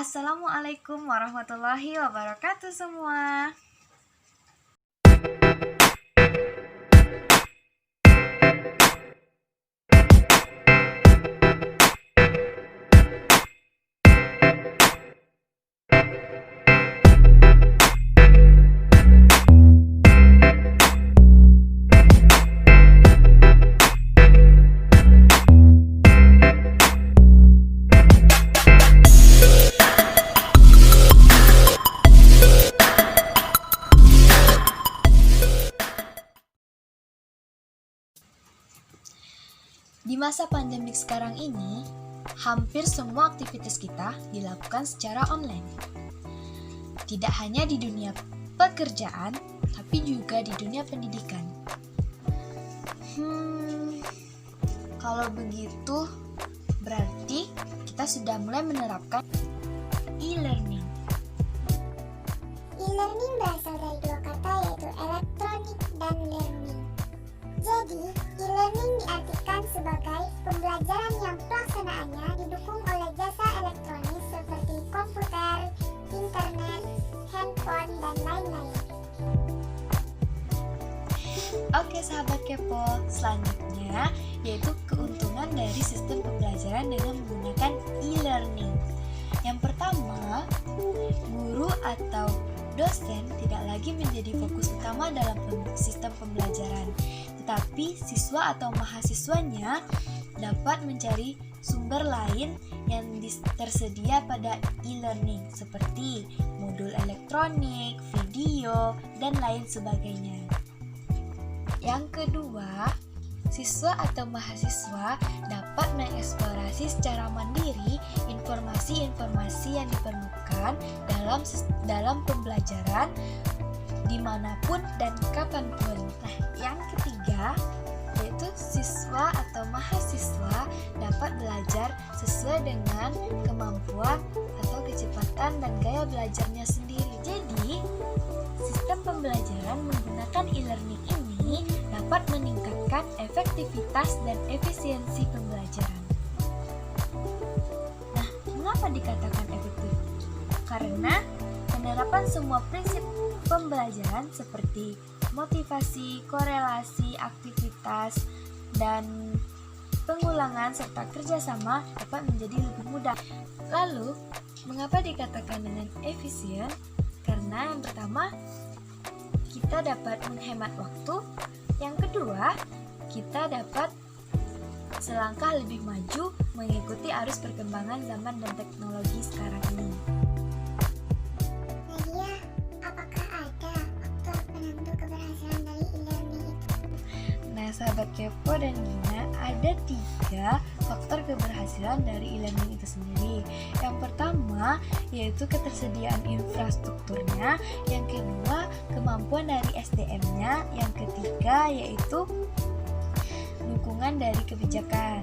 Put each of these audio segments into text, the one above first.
Assalamualaikum warahmatullahi wabarakatuh semua. Di masa pandemik sekarang ini, hampir semua aktivitas kita dilakukan secara online. Tidak hanya di dunia pekerjaan, tapi juga di dunia pendidikan. Kalau begitu, berarti kita sudah mulai menerapkan e-learning. E-learning berasal dari dua kata yaitu elektronik dan learning. Jadi, e-learning diartikan sebagai pembelajaran yang pelaksanaannya didukung oleh jasa elektronik seperti komputer, internet, handphone, dan lain-lain. Oke sahabat kepo, selanjutnya yaitu keuntungan dari sistem pembelajaran dengan menggunakan e-learning. Yang pertama, guru atau dosen tidak lagi menjadi fokus utama dalam sistem pembelajaran, tetapi siswa atau mahasiswanya dapat mencari sumber lain yang tersedia pada e-learning seperti modul elektronik, video, dan lain sebagainya. Yang kedua, siswa atau mahasiswa dapat mengeksplorasi secara mandiri informasi-informasi yang diperlukan dalam pembelajaran dimanapun dan kapanpun. Nah, yang ketiga yaitu siswa atau mahasiswa dapat belajar sesuai dengan kemampuan atau kecepatan dan gaya belajarnya sendiri. Jadi, sistem pembelajaran menggunakan e-learning ini dapat meningkatkan efektivitas dan efisiensi pembelajaran. Nah, mengapa dikatakan efektif? Karena penerapan semua prinsip pembelajaran seperti motivasi, korelasi, aktivitas, dan pengulangan serta kerjasama dapat menjadi lebih mudah. Lalu, mengapa dikatakan dengan efisien? Karena yang pertama, kita dapat menghemat waktu. Yang kedua, kita dapat selangkah lebih maju mengikuti arus perkembangan zaman dan teknologi sekarang ini. Nadia, apakah ada faktor penentu keberhasilan dari e-learning itu? Nah, sahabat kepo dan Gina, ada 3 faktor keberhasilan dari e-learning itu sendiri. Yang pertama yaitu ketersediaan infrastrukturnya, yang kedua kemampuan dari SDM-nya, yang ketiga yaitu dukungan dari kebijakan.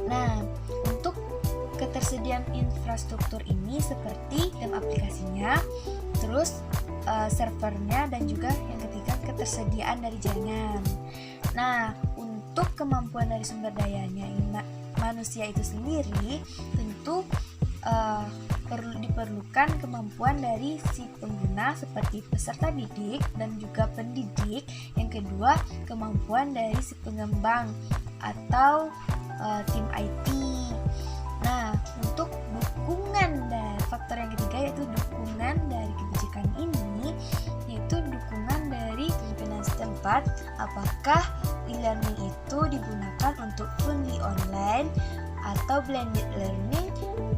Nah, untuk ketersediaan infrastruktur ini seperti aplikasinya, terus servernya, dan juga yang ketiga ketersediaan dari jaringan. Nah, untuk kemampuan dari sumber dayanya manusia itu sendiri tentu diperlukan kemampuan dari si pengguna seperti peserta didik dan juga pendidik. Yang kedua, kemampuan dari si pengembang atau tim IT. Nah, untuk dukungan dari faktor yang ketiga yaitu dukungan dari kebijakan ini, yaitu dukungan dari pimpinan setempat. Apakah e-learning itu digunakan untuk fully online atau blended learning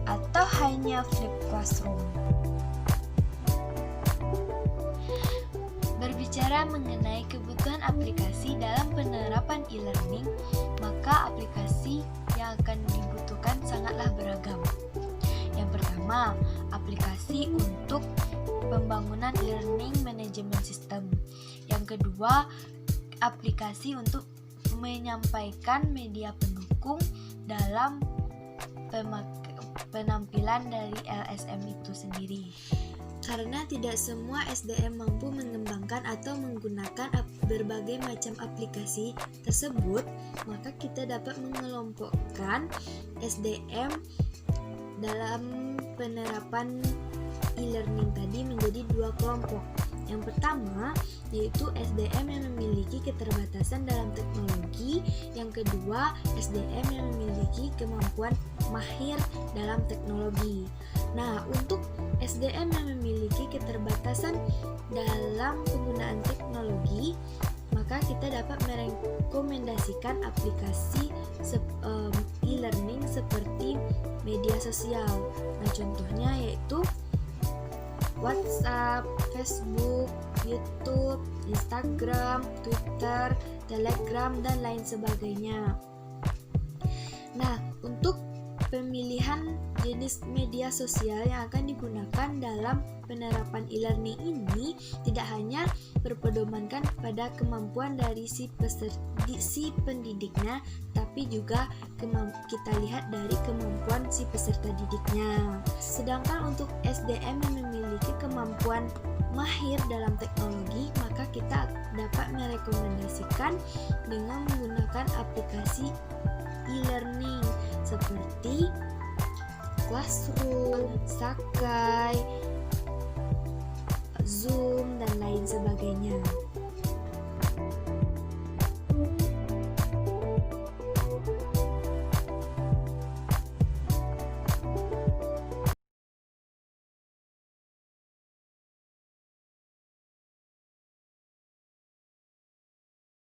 atau hanya flip classroom. Berbicara mengenai kebutuhan aplikasi dalam penerapan e-learning, maka aplikasi yang akan dibutuhkan sangatlah beragam. Yang pertama, aplikasi untuk pembangunan e-learning manajemen sistem. Yang kedua, aplikasi untuk menyampaikan media pendukung dalam penampilan dari LSM itu sendiri. Karena tidak semua SDM mampu mengembangkan atau menggunakan berbagai macam aplikasi tersebut, maka kita dapat mengelompokkan SDM dalam penerapan e-learning tadi menjadi dua kelompok. Yang pertama yaitu SDM yang memiliki keterbatasan dalam teknologi, yang kedua SDM yang memiliki kemampuan mahir dalam teknologi. Nah, untuk SDM yang memiliki keterbatasan dalam penggunaan teknologi, maka kita dapat merekomendasikan aplikasi e-learning seperti media sosial. Nah, contohnya yaitu WhatsApp, Facebook, YouTube, Instagram, Twitter, Telegram, dan lain sebagainya. Nah, untuk pemilihan jenis media sosial yang akan digunakan dalam penerapan e-learning ini tidak hanya berpedomankan pada kemampuan dari si pendidiknya, tapi juga kita lihat dari kemampuan si peserta didiknya. Sedangkan untuk SDM yang memiliki kemampuan mahir dalam teknologi, maka kita dapat merekomendasikan dengan menggunakan aplikasi e-learning seperti Classroom, Sakai, Zoom, dan lain sebagainya.